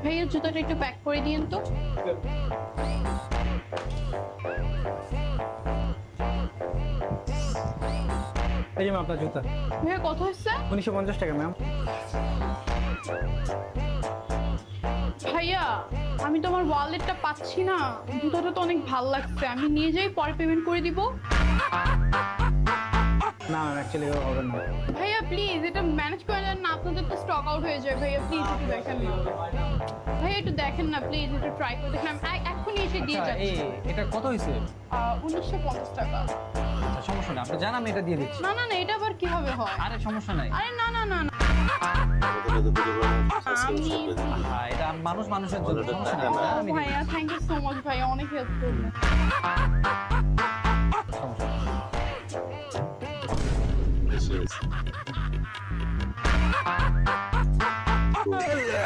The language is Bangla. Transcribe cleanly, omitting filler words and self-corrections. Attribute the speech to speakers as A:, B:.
A: ভাইয়া জুতাটা একটু প্যাক করে দিন তো।
B: এই যে ম্যাম আপনার জুতা।
A: ভাইয়া কত হচ্ছে?
B: 1950 টাকা ম্যাম।
A: ভাইয়া আমি তো আমার ওয়ালেটটা পাচ্ছি না, জুতাটা তো অনেক ভালো লাগছে, আমি নিয়ে যাই পরে পেমেন্ট করে দিব।
B: না ম্যাম অ্যাকচুয়ালি হবে না।
A: ভাইয়া প্লিজ এটা ম্যানেজ করে দেন না, আপনাদের তো স্টক আউট হয়ে যায়। ভাইয়া প্লিজ একটু দেখেন না, ভাইয়া একটু দেখেন না প্লিজ, একটু ট্রাই করে দেখেন। আমি এক্ষুনি এসে দিয়ে
C: আচ্ছা,
A: যাচ্ছি।
C: এটা কত হয়েছে?
A: 1950 টাকা।
C: আচ্ছা, সমস্যা নেই, আপনি জান আমি এটা দিয়ে দিচ্ছি।
A: না না না, এটা আবার কিভাবে হয়?
C: আরে সমস্যা নাই।
A: আরে না না না না,
C: হ্যাঁ, এটা মানুষ মানুষের জন্য, সমস্যা নেই,
A: ও
C: আমি দিয়ে
A: ভাইয়া থ্যাংক ইউ সো মাচ ভাইয়া, অনেক হেল্প করলেন।
C: দিচ্ছি, সমস্যা নেই।